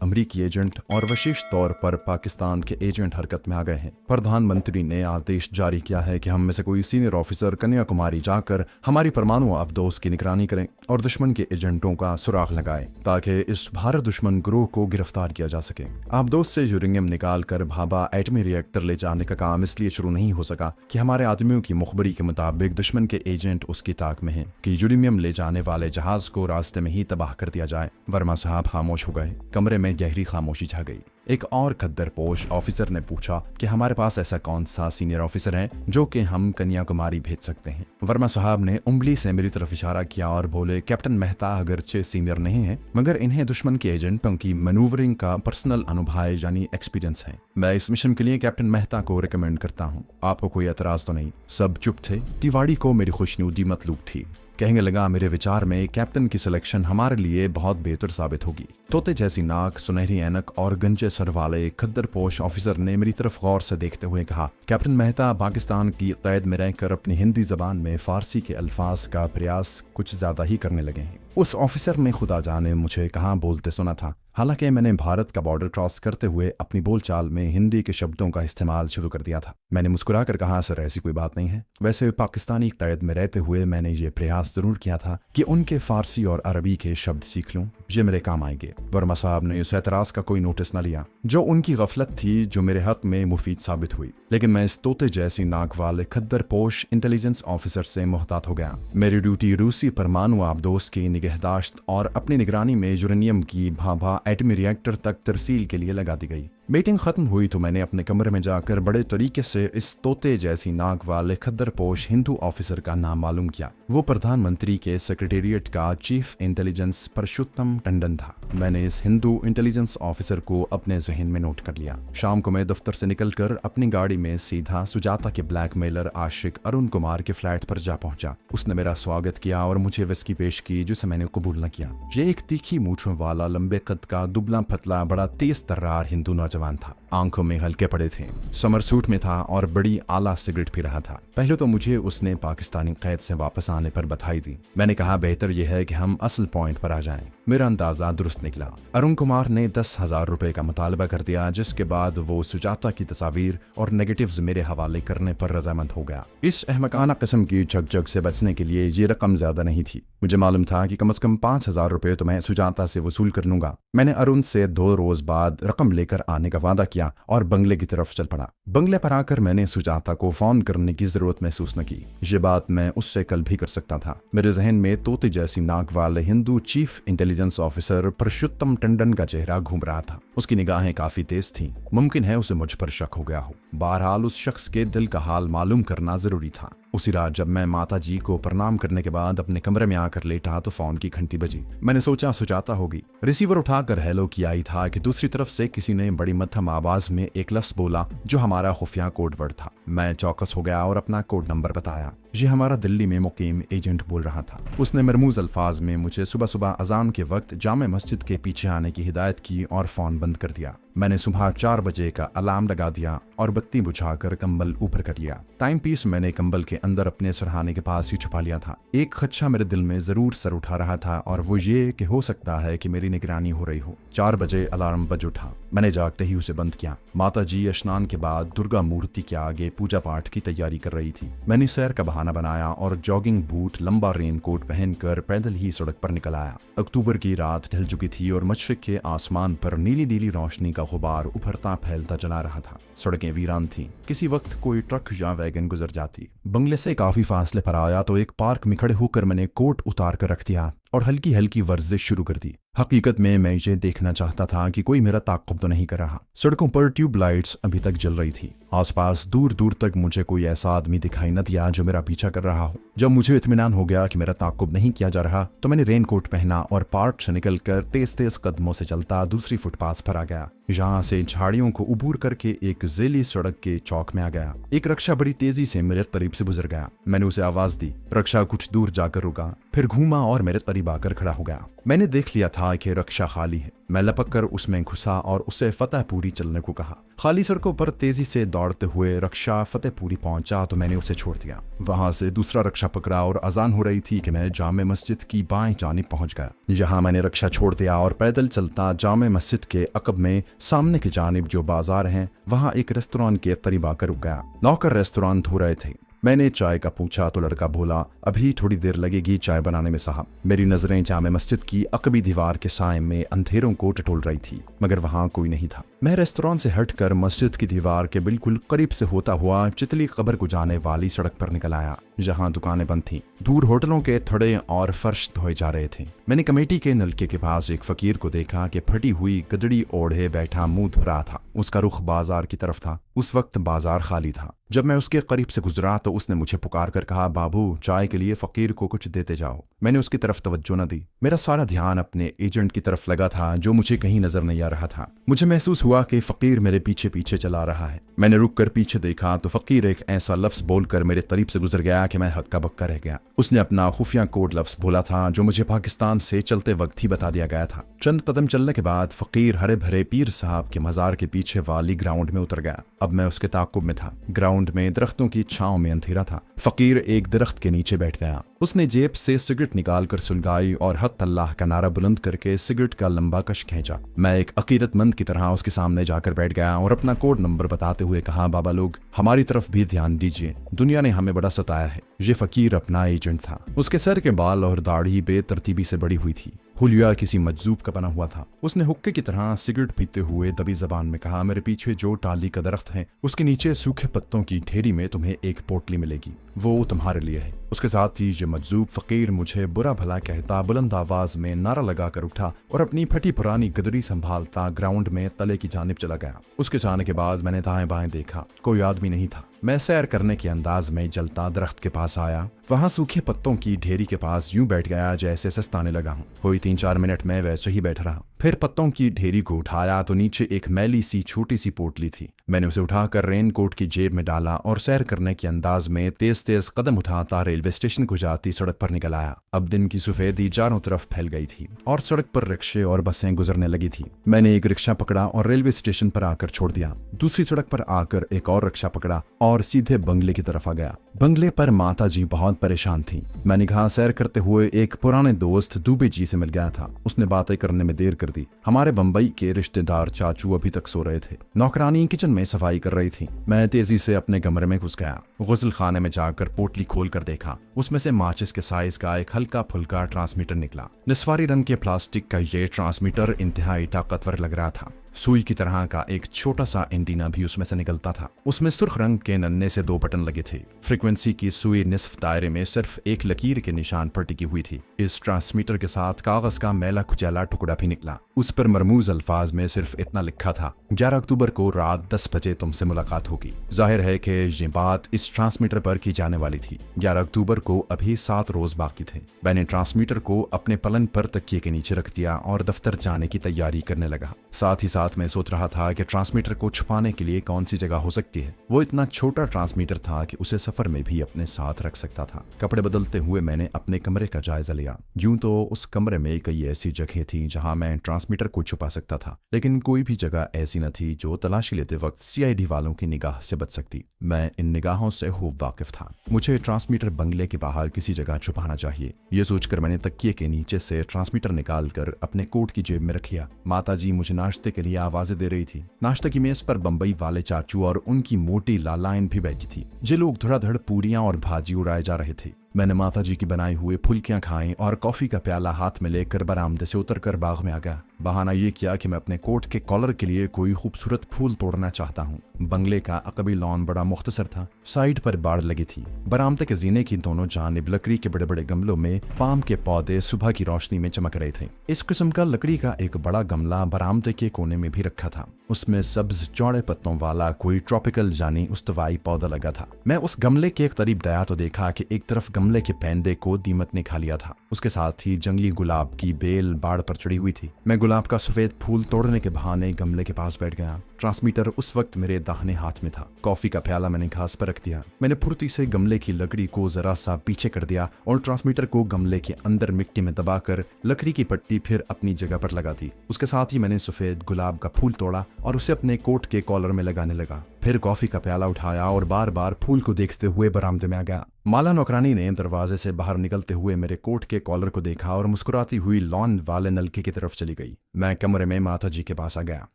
अमेरिकी एजेंट और विशेष तौर पर पाकिस्तान के एजेंट हरकत में आ गए हैं। प्रधानमंत्री ने आदेश जारी किया है कि हम में से कोई सीनियर ऑफिसर कन्याकुमारी जाकर हमारी परमाणु आबदोस की निगरानी करें और दुश्मन के एजेंटों का सुराग लगाए ताकि इस भारत दुश्मन ग्रोह को गिरफ्तार किया जा सके। आबदोस से यूरेनियम निकाल कर भाभा एटमी रिएक्टर ले जाने का काम इसलिए शुरू नहीं हो सका कि हमारे आदमियों की मुखबरी के मुताबिक दुश्मन के एजेंट उसकी ताक में हैं कि यूरेनियम ले जाने वाले जहाज को रास्ते में ही तबाह कर दिया जाए। वर्मा साहब खामोश हो गए। कमरे में गहरी खामोशी छा गई। एक और खद्दरपोश ऑफिसर ने पूछा कि हमारे पास ऐसा कौन सा सीनियर ऑफिसर है जो कि हम कन्याकुमारी भेज सकते हैं। वर्मा साहब ने उंगली से मेरी तरफ इशारा किया और बोले, कैप्टन मेहता अगरचे सीनियर नहीं है मगर इन्हें दुश्मन के एजेंटों की मैनूवरिंग का पर्सनल अनुभव यानी एक्सपीरियंस है। मैं इस मिशन के लिए कैप्टन मेहता को रिकमेंड करता हूँ। आपको कोई एतराज तो नहीं? सब चुप थे। तिवाड़ी को मेरी खुशनुदी मतलूब थी। कहने लगा, मेरे विचार में कैप्टन की सिलेक्शन हमारे लिए बहुत बेहतर साबित होगी। तोते जैसी नाक, सुनहरी ऐनक और गंजे सर वाले खद्दरपोश ऑफिसर ने मेरी तरफ गौर से देखते हुए कहा, कैप्टन मेहता पाकिस्तान की कैद में रहकर अपनी हिंदी जबान में फारसी के अल्फाज का प्रयास कुछ ज्यादा ही करने लगे हैं। उस ऑफिसर ने खुदा जाने मुझे कहाँ बोलते सुना था। हालांकि मैंने भारत का बॉर्डर क्रॉस करते हुए अपनी बोलचाल में हिंदी के शब्दों का इस्तेमाल शुरू कर दिया था। मैंने मुस्कुराकर कहा, सर ऐसी कोई बात नहीं है। वैसे पाकिस्तानी कैद में रहते हुए मैंने ये प्रयास जरूर किया था कि उनके फारसी और अरबी के शब्द सीख लूं, ये मेरे काम आएंगे। वर्मा साहब ने उस एतराज का कोई नोटिस न लिया जो उनकी गफलत थी, जो मेरे हक में मुफीद साबित हुई। लेकिन मैं इस तोते जैसी नाक वाले खद्दरपोश इंटेलिजेंस ऑफिसर से मोहतात हो गया। मेरी ड्यूटी रूसी परमाणु आबदोस की निगहदाश्त और अपनी निगरानी में यूरेनियम की भाभा एटमी रिएक्टर तक तरसील के लिए लगा दी गई। मीटिंग खत्म हुई तो मैंने अपने कमरे में जाकर बड़े तरीके से इस तोते जैसी नाक वाले खद्दरपोश हिंदू ऑफिसर का नाम मालूम किया। वो प्रधानमंत्री के सेक्रेटेरिएट का चीफ इंटेलिजेंस परशुत्तम टंडन था। मैंने इस हिंदू इंटेलिजेंस ऑफिसर को अपने जहन में नोट कर लिया। शाम को मैं दफ्तर से निकलकर अपनी गाड़ी में सीधा सुजाता के ब्लैकमेलर आशिक अरुण कुमार के फ्लैट पर जा पहुंचा। उसने मेरा स्वागत किया और मुझे विस्की पेश की जिसे मैंने कबूल न किया। ये एक तीखी मूंछों वाला, लंबे कद का, दुबला पतला, बड़ा तेज तर्रार हिंदू नौजवान था। आंखों में हल्के पड़े थे, समर सूट में था और बड़ी आला सिगरेट पी रहा था। पहले तो मुझे उसने पाकिस्तानी कैद से वापस आने पर बधाई दी। मैंने कहा, बेहतर यह है कि हम असल पॉइंट पर आ जाएं। मेरा अंदाजा दुरुस्त निकला। अरुण कुमार ने 10,000 रुपए का मुतालबा कर दिया, जिसके बाद वो सुजाता की तस्वीर और नेगेटिव्स मेरे हवाले करने पर रजामंद हो गया। इस अहमकाना किस्म की झकझक से बचने के लिए ये रकम ज्यादा नहीं थी। मुझे मालूम था कि कम से कम 5,000 रुपए तो मैं सुजाता से वसूल कर लूंगा। मैंने अरुण से 2 रोज बाद रकम लेकर आने का वादा किया और बंगले की तरफ चल पड़ा। बंगले पर आकर मैंने सुजाता को फोन करने की जरूरत महसूस न की। ये बात मैं उससे कल भी कर सकता था। मेरे जहन में तोते जैसी नाक वाले Hindu chief intelligence officer Purushottam Tandon का चेहरा घूम रहा था। उसकी निगाहें काफी तेज थीं। मुमकिन है उसे मुझ पर शक हो गया हो। बहरहाल उस शख्स के दिल का हाल मालूम करना जरूरी था। उसी रात जब मैं माता जी को प्रणाम करने के बाद अपने कमरे में आकर लेटा तो फोन की घंटी बजी। मैंने सोचा सुजाता होगी। रिसीवर उठाकर हेलो किया ही था कि दूसरी तरफ से किसी ने बड़ी मध्यम आवाज में एक लफ्ज बोला जो हमारा खुफिया कोड वर्ड था। मैं चौकस हो गया और अपना कोड नंबर बताया। ये हमारा दिल्ली में मुकीम एजेंट बोल रहा था। उसने मरमूज अल्फाज में मुझे सुबह सुबह अजान के वक्त जामे मस्जिद के पीछे आने की हिदायत की और फोन बंद कर दिया। मैंने सुबह 4 बजे का अलार्म लगा दिया और बत्ती बुझाकर कंबल ऊपर कर लिया। टाइम पीस मैंने कंबल के अंदर अपने सरहाने के पास ही छुपा लिया था। एक खदशा मेरे दिल में जरूर सर उठा रहा था और वो ये कि हो सकता है कि मेरी निगरानी हो रही हो। 4 बजे अलार्म बज उठा। मैंने जागते ही उसे बंद किया। माता जी स्नान के बाद दुर्गा मूर्ति के आगे पूजा पाठ की तैयारी कर रही थी। मैंने सैर का बहाना बनाया और जॉगिंग बूट, लंबा रेन कोट पहनकर पैदल ही सड़क पर निकल आया। अक्टूबर की रात ढल चुकी थी और मशरिक के आसमान पर नीली नीली रोशनी का गुबार उभरता फैलता चला रहा था। सड़कें वीरान थीं। किसी वक्त कोई ट्रक या वैगन गुजर जाती। बंगले से काफी फासले पर आया तो एक पार्क में खड़े होकर मैंने कोट उतार कर रख दिया और हल्की हल्की वर्जिश शुरू कर दी। हकीकत में मैं ये देखना चाहता था कि कोई मेरा ताक़ुब तो नहीं कर रहा। सड़कों पर ट्यूब लाइट्स अभी तक जल रही थी। आसपास दूर दूर तक मुझे कोई ऐसा आदमी दिखाई न दिया जो मेरा पीछा कर रहा हो। जब मुझे इत्मीनान हो गया कि मेरा ताक़ुब नहीं किया जा रहा तो मैंने रेनकोट पहना और पार्क से निकलकर तेज तेज कदमों से चलता दूसरी फुटपाथ पर आ गया। यहाँ से झाड़ियों को उबूर करके एक ज़ेली सड़क के चौक में आ गया। एक रक्षा बड़ी तेजी से मेरे करीब से गुजर गया। मैंने उसे आवाज दी। रक्षा कुछ दूर जाकर रुका, फिर घूमा और मेरे करीब आकर खड़ा हो गया। मैंने देख लिया था कहा कि रक्षा खाली है। मैं लपक कर उसमें घुसा और उसे फतेहपुरी चलने को कहा। खाली सड़कों पर तेजी से दौड़ते हुए रक्षा फतेहपुरी पहुंचा तो मैंने उसे छोड़ दिया। वहां से दूसरा रक्षा पकड़ा और अजान हो रही थी कि मैं जामे मस्जिद की बाएं जानिब पहुंच गया। यहाँ मैंने रक्षा छोड़ दिया और पैदल चलता जामे मस्जिद के अकब में सामने की जानिब जो बाजार हैं वहां एक रेस्तोरां के करीब आकर रुक गया। नौकर रेस्तोरां धो रहे थे। मैंने चाय का पूछा तो लड़का बोला, अभी थोड़ी देर लगेगी चाय बनाने में साहब। मेरी नजरें जामे मस्जिद की अकबी दीवार के साए में अंधेरों को टटोल रही थी, मगर वहां कोई नहीं था। मैं रेस्तोरां से हटकर मस्जिद की दीवार के बिल्कुल करीब से होता हुआ चितली कब्र को जाने वाली सड़क पर निकल आया, जहां दुकानें बंद थीं। दूर होटलों के थड़े और फर्श धोए जा रहे थे। मैंने कमेटी के नलके के पास एक फकीर को देखा कि फटी हुई गदड़ी ओढ़े बैठा मुंह धो रहा था। उसका रुख बाजार की तरफ था। उस वक्त बाजार खाली था। जब मैं उसके करीब से गुजरा तो उसने मुझे पुकार कर कहा, बाबू चाय के लिए फकीर को कुछ देते जाओ। मैंने उसकी तरफ तवज्जो न दी। मेरा सारा ध्यान अपने एजेंट की तरफ लगा था जो मुझे कहीं नजर नहीं आ रहा था। मुझे महसूस हुआ कि फकीर मेरे पीछे पीछे चला रहा है। मैंने रुक कर पीछे देखा तो फकीर एक ऐसा लफ्ज बोलकर मेरे करीब से गुजर गया कि मैं हक्का बक्का रह गया। उसने अपना खुफिया कोड लफ्ज बोला था जो मुझे पाकिस्तान से चलते वक्त ही बता दिया गया था। चंद कदम चलने के बाद फकीर हरे भरे पीर साहब के मजार के पीछे वाली ग्राउंड में उतर गया। अब मैं उसके ताकुब में था। ग्राउंड में दरख्तों की छांव में अंधेरा था। फकीर एक दरख्त के नीचे बैठ गया। उसने जेब से सिगरेट निकालकर सुलगाई और हत अल्लाह का नारा बुलंद करके सिगरेट का लंबा कश खींचा। मैं एक अकीदतमंद की तरह उसके सामने जाकर बैठ गया और अपना कोड नंबर बताते हुए कहा, बाबा लोग हमारी तरफ भी ध्यान दीजिए, दुनिया ने हमें बड़ा सताया है। ये फकीर अपना एजेंट था। उसके सर के बाल और दाढ़ी बेतरतीबी से बड़ी हुई थी। हुलिया किसी मजजूब का बना हुआ था। उसने हुक्के की तरह सिगरेट पीते हुए दबी जबान में कहा, मेरे पीछे जो टाली का दरख्त है उसके नीचे सूखे पत्तों की ढेरी में तुम्हें एक पोटली मिलेगी, वो तुम्हारे लिए है। उसके साथ ही ये मजजूब फकीर मुझे बुरा भला कहता बुलंद आवाज में नारा लगाकर उठा और अपनी फटी पुरानी गदरी संभालता ग्राउंड में तले की जानिब चला गया। उसके जाने के बाद मैंने दाएं बाएं देखा, कोई आदमी नहीं था। मैं सैर करने के अंदाज में जलता दरख्त के पास आया। वहां सूखे पत्तों की ढेरी के पास यूं बैठ गया जैसे सस्ताने लगा हूं। कोई 3-4 मिनट में वैसे ही बैठ रहा। फिर पत्तों की ढेरी को उठाया तो नीचे एक मैली सी छोटी सी पोटली थी। मैंने उसे उठाकर रेनकोट की जेब में डाला और सैर करने के अंदाज में तेज तेज कदम उठाता रेलवे स्टेशन को जाती सड़क पर निकल आया। अब दिन की सफेदी चारों तरफ फैल गई थी और सड़क पर रिक्शे और बसें गुजरने लगी थी। मैंने एक रिक्शा पकड़ा और रेलवे स्टेशन पर आकर छोड़ दिया। दूसरी सड़क पर आकर एक और रिक्शा पकड़ा और सीधे बंगले की तरफ आ गया। बंगले पर माता जी बहुत परेशान थी। मैं निगाह सैर करते हुए एक पुराने दोस्त दुबे जी से मिल गया था। उसने बातें करने में देर कर दी। हमारे बंबई के रिश्तेदार चाचू अभी तक सो रहे थे। नौकरानी किचन में सफाई कर रही थी। मैं तेजी से अपने कमरे में घुस गया। गुस्ल खाने में जाकर पोटली खोल कर देखा। उसमें से माचिस के साइज का एक हल्का फुल्का ट्रांसमीटर निकला। निस्वारी रंग के प्लास्टिक का ये ट्रांसमीटर इंतहाई ताकतवर लग रहा था। सुई की तरह का एक छोटा सा एंटीना भी उसमें से निकलता था। उसमें सुर्ख रंग के नन्हे से 2 बटन लगे थे। फ्रीक्वेंसी की सुई निस्फ दायरे में सिर्फ एक लकीर के निशान पर टिकी हुई थी। इस ट्रांसमीटर के साथ कागज का मैला कुचैला टुकड़ा भी निकला। उस पर मरमूज अल्फाज में सिर्फ इतना लिखा था, 11 अक्टूबर को रात 10 बजे तुमसे मुलाकात होगी। जाहिर है कि ये बात इस ट्रांसमीटर पर की जाने वाली थी। 11 अक्टूबर को अभी 7 रोज बाकी थे। मैंने ट्रांसमीटर को अपने पलंग पर तकिए के नीचे रख दिया और दफ्तर जाने की तैयारी करने लगा। साथ ही साथ मैं सोच रहा था कि ट्रांसमीटर को छुपाने के लिए कौन सी जगह हो सकती है। वो इतना छोटा ट्रांसमीटर था कि उसे सफर में भी अपने साथ रख सकता था। कपड़े बदलते हुए मैंने अपने कमरे का जायजा लिया। यूं तो उस कमरे में कई ऐसी जगह थी जहां मैं ट्रांसमीटर को छुपा सकता था, लेकिन कोई भी जगह ऐसी न थी जो तलाशी लेते वक्त CID वालों की निगाह से बच सकती। मैं इन निगाहों से खूब वाकिफ था। मुझे ट्रांसमीटर बंगले के बाहर किसी जगह छुपाना चाहिए। ये सोचकर मैंने तकिए के नीचे से ट्रांसमीटर निकालकर अपने कोट की जेब में रखिया। माताजी मुझे नाश्ते के लिए आवाजें दे रही थी। नाश्ते की मेज पर बंबई वाले चाचू और उनकी मोटी लालाइन भी बैठी थी। जे लोग धड़ाधड़ पूरियां और भाजी उड़ाए जा रहे थे। मैंने माताजी की बनाई हुई फुल्कियां खाई और कॉफी का प्याला हाथ में लेकर बरामदे से उतरकर बाग में आ गया। बहाना ये किया कि मैं अपने कोट के कॉलर के लिए कोई खूबसूरत फूल तोड़ना चाहता हूँ। बंगले का अकबी लॉन बड़ा मुख्तसर था। साइड पर बाड़ लगी थी। बरामदे के जीने की दोनों जानिब लकड़ी के बड़े बड़े गमलों में पाम के पौधे सुबह की रोशनी में चमक रहे थे। इस किस्म का लकड़ी का एक बड़ा गमला बरामदे के कोने में भी रखा था। उसमें सब्ज चौड़े पत्तों वाला कोई ट्रॉपिकल यानी उस्तवाई पौधा लगा था। मैं उस गमले के करीब गया तो देखा कि एक तरफ गमले के पैंदे को दीमक ने खा लिया था। उसके साथ ही जंगली गुलाब की बेल बाड़ पर चढ़ी हुई थी। मैं गुलाब गुलाब का सफेद फूल तोड़ने के बहाने गमले के पास बैठ गया। ट्रांसमीटर उस वक्त मेरे दाहिने हाथ में था। कॉफी का प्याला मैंने घास पर रख दिया। मैंने फुर्ती से गमले की लकड़ी को जरा सा पीछे कर दिया और ट्रांसमीटर को गमले के अंदर मिट्टी में दबाकर लकड़ी की पट्टी फिर अपनी जगह पर लगा दी। उसके साथ ही मैंने सफेद गुलाब का फूल तोड़ा और उसे अपने कोट के कॉलर में लगाने लगा। फिर कॉफी का प्याला उठाया और बार बार फूल को देखते हुए बरामदे में आ गया। माला नौकरानी ने दरवाजे से बाहर निकलते हुए मेरे कोट के कॉलर को देखा और मुस्कुराती हुई लॉन वाले नलके की तरफ चली गई। मैं कमरे में माता जी के पास आ गया।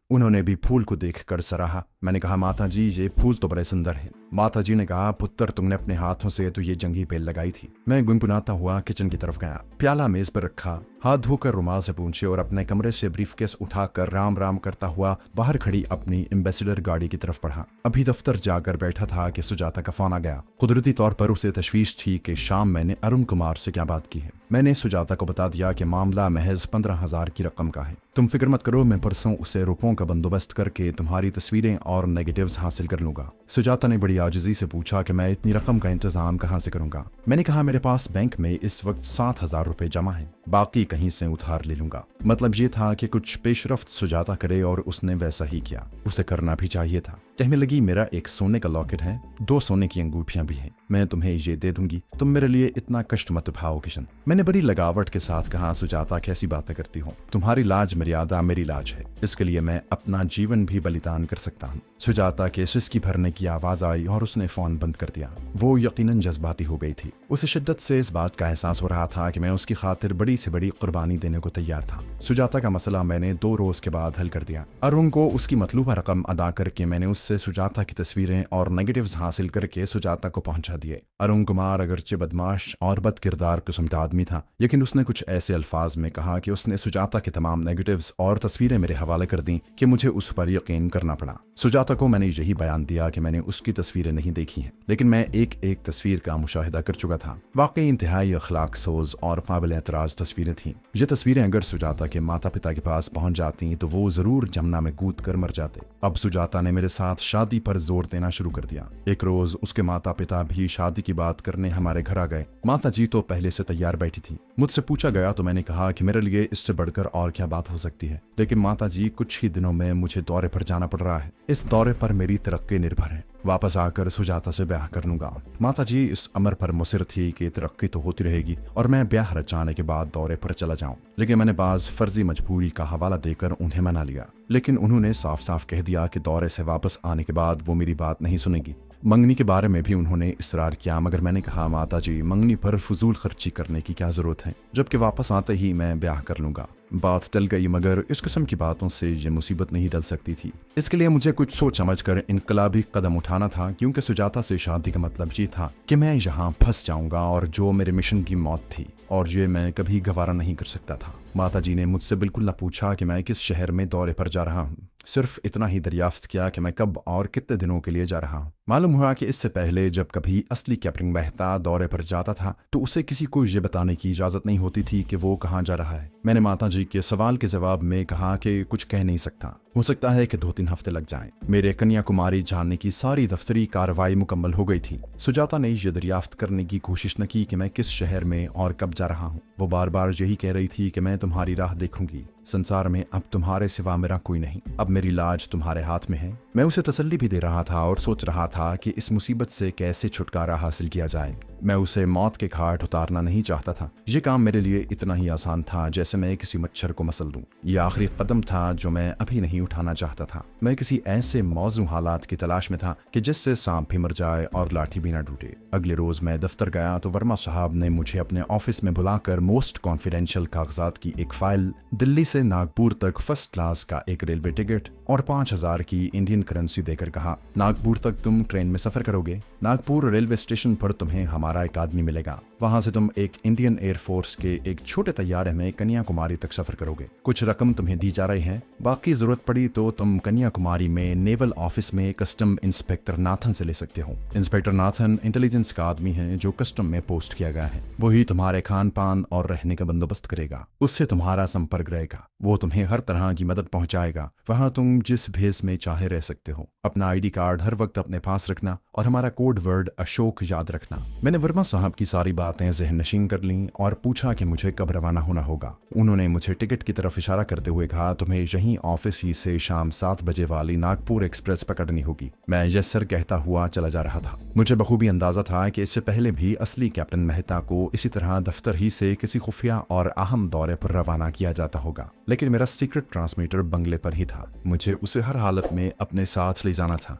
उन्होंने भी फूल को देखकर सराहा। मैंने कहा, माता जी ये फूल तो बड़े सुंदर हैं। माता जी ने कहा, पुत्र तुमने अपने हाथों से तो ये जंगी बेल लगाई थी। मैं गुनगुनाता हुआ किचन की तरफ गया। प्याला मेज पर रखा, हाथ धोकर रुमाल से पूंछे और अपने कमरे से ब्रीफकेस उठाकर राम राम करता हुआ बाहर खड़ी अपनी एम्बेसडर गाड़ी की तरफ बढ़ा। अभी दफ्तर जाकर बैठा था कि सुजाता का फोन आ गया। कुदरती तौर पर उसे तशवीश थी कि शाम मैंने अरुण कुमार से क्या बात की है। मैंने सुजाता को बता दिया कि मामला महज 15,000 की रकम का है। तुम फिक्र मत करो, मैं परसों उसे रुपयों का बंदोबस्त करके तुम्हारी तस्वीरें और नेगेटिव्स हासिल कर लूंगा। सुजाता ने बड़ी आजिजी से पूछा कि मैं इतनी रकम का इंतजाम कहाँ से करूंगा। मैंने कहा, मेरे पास बैंक में इस वक्त 7,000 रुपए जमा हैं, बाकी कहीं से उधार ले लूंगा। मतलब ये था कि कुछ पेशरफ्त सुजाता करे और उसने वैसा ही किया। उसे करना भी चाहिए था। कहने लगी, मेरा एक सोने का लॉकेट है, 2 सोने की अंगूठियां भी हैं, मैं तुम्हें ये दे दूंगी। तुम मेरे लिए इतना कष्ट मत उठाओ किशन। मैंने बड़ी लगावट के साथ कहा, सुजाता कैसी बातें करती हो, तुम्हारी लाज मर्यादा मेरी लाज है, इसके लिए मैं अपना जीवन भी बलिदान कर सकता हूँ। सुजाता के सिसकी भरने की आवाज आई और उसने फोन बंद कर दिया। वो यकीनन जज्बाती हो गई थी। उसे शिद्दत से इस बात का एहसास हो रहा था कि मैं उसकी खातिर बड़ी से बड़ी कुर्बानी देने को तैयार था। सुजाता का मसला मैंने 2 रोज के बाद हल कर दिया। अरुण को उसकी मतलूबा रकम अदा करके मैंने उससे सुजाता की तस्वीरें और नेगेटिव्स हासिल करके सुजाता को पहुंचा दिए। अरुण कुमार अगरचे बदमाश और बद किरदार किस्म का आदमी था, लेकिन उसने कुछ ऐसे अल्फाज में कहा कि उसने सुजाता के तमाम नेगेटिव्स और तस्वीरें मेरे हवाले कर दी कि मुझे उस पर यकीन करना पड़ा। सुजाता को मैंने यही बयान दिया कि मैंने उसकी तस्वीरें नहीं देखी हैं, लेकिन मैं एक एक तस्वीर का मुशाहिदा कर चुका था। वाकई इंतहाई अखलाक सोज और काबिल एतराज तस्वीरें थीं। ये तस्वीरें अगर सुजाता के माता पिता के पास पहुंच जाती तो वो जरूर जमुना में कूद कर मर जाते। अब सुजाता ने मेरे साथ शादी पर जोर देना शुरू कर दिया। एक रोज उसके माता पिता भी शादी की बात करने हमारे घर आ गए। माता जी तो पहले से तैयार बैठी थी। मुझसे पूछा गया तो मैंने कहा कि मेरे लिए इससे बढ़कर और क्या बात हो सकती है, लेकिन माता जी कुछ ही दिनों में मुझे दौरे पर जाना पड़ रहा है। इस दौरे पर मेरी तरक्की निर्भर है। वापस आकर सुजाता से ब्याह कर लूंगा। माता जी इस अमर पर मुसिर थी कि तरक्की तो होती रहेगी और मैं ब्याह रचाने के बाद दौरे पर चला जाऊं, लेकिन मैंने बाज फर्जी मजबूरी का हवाला देकर उन्हें मना लिया। लेकिन उन्होंने साफ साफ कह दिया कि दौरे से वापस आने के बाद वो मेरी बात नहीं सुनेगी। मंगनी के बारे में भी उन्होंने इसरार किया, मगर मैंने कहा, माता जी मंगनी पर फजूल खर्ची करने की क्या जरूरत है, जबकि वापस आते ही मैं ब्याह कर लूंगा। बात टल गई, मगर इस किस्म की बातों से ये मुसीबत नहीं टल सकती थी। इसके लिए मुझे कुछ सोच समझ कर इनकलाबी कदम उठाना था, क्योंकि सुजाता से शादी का मतलब ये था कि मैं यहाँ फंस जाऊंगा और जो मेरे मिशन की मौत थी, और ये मैं कभी गवारा नहीं कर सकता था। माता जी ने मुझसे बिल्कुल न पूछा कि मैं किस शहर में दौरे पर जा रहा हूँ, सिर्फ इतना ही दरियाफ्त किया कि मैं कब और कितने दिनों के लिए जा रहा हूँ। मालूम हुआ कि इससे पहले जब कभी असली कैप्टन मेहता दौरे पर जाता था तो उसे किसी को ये बताने की इजाजत नहीं होती थी कि वो कहाँ जा रहा है। मैंने माता जी के सवाल के जवाब में कहा कि कुछ कह नहीं सकता, हो सकता है कि 2-3 हफ्ते लग जाएं। मेरे कन्याकुमारी जाने की सारी दफ्तरी कार्रवाई मुकम्मल हो गई थी। सुजाता ने यह दरियाफ्त करने की कोशिश न की कि मैं किस शहर में और कब जा रहा हूँ। वो बार बार यही कह रही थी कि मैं तुम्हारी राह देखूंगी, संसार में अब तुम्हारे सिवा मेरा कोई नहीं, अब मेरी लाज तुम्हारे हाथ में है। मैं उसे तसल्ली भी दे रहा था और सोच रहा था कि इस मुसीबत से कैसे छुटकारा हासिल किया जाए। मैं उसे मौत के घाट उतारना नहीं चाहता था। ये काम मेरे लिए इतना ही आसान था जैसे मैं किसी मच्छर को मसल दूं। यह आखिरी कदम था जो मैं अभी नहीं उठाना चाहता था। मैं किसी ऐसे मौजू हालात की तलाश में था कि जिससे सांप भी मर जाए और लाठी भी ना टूटे। अगले रोज मैं दफ्तर गया तो वर्मा साहब ने मुझे अपने ऑफिस में बुलाकर मोस्ट कॉन्फिडेंशियल कागजात की एक फाइल, दिल्ली से नागपुर तक फर्स्ट क्लास का एक रेलवे टिकट और 5,000 की इंडियन करेंसी देकर कहा, नागपुर तक तुम ट्रेन में सफर करोगे। नागपुर रेलवे स्टेशन पर तुम्हें हमारा एक आदमी मिलेगा। वहां से तुम एक इंडियन एयरफोर्स के एक छोटे तैयारे में कन्याकुमारी तक सफर करोगे। कुछ रकम तुम्हें दी जा रही है, बाकी जरूरत पड़ी तो तुम कन्याकुमारी में नेवल ऑफिस में कस्टम इंस्पेक्टर नाथन से ले सकते हो। इंस्पेक्टर नाथन इंटेलिजेंस का आदमी है जो कस्टम में पोस्ट किया गया है। वही तुम्हारे खान पान और रहने का बंदोबस्त करेगा। उससे तुम्हारा संपर्क रहेगा। वो तुम्हें हर तरह की मदद पहुंचाएगा। वहां तुम जिस भेस में चाहे रह सकते हो। अपना आईडी कार्ड हर वक्त अपने पास रखना और हमारा कोड वर्ड अशोक याद रखना। मैंने वर्मा साहब की सारी बात बातें ज़हन नशीन कर लीं और पूछा कि मुझे कब रवाना होना होगा। उन्होंने मुझे टिकट की तरफ इशारा करते हुए कहा, तुम्हें यहीं ऑफिस ही से शाम 7 बजे वाली नागपुर एक्सप्रेस पकड़नी होगी। मैं यस सर कहता हुआ चला जा रहा था। मुझे बखूबी अंदाजा था कि इससे पहले भी असली कैप्टन मेहता को इसी तरह दफ्तर ही से किसी खुफिया और अहम दौरे पर रवाना किया जाता होगा, लेकिन मेरा सीक्रेट ट्रांसमीटर बंगले पर ही था। मुझे उसे हर हालत में अपने साथ ले जाना था।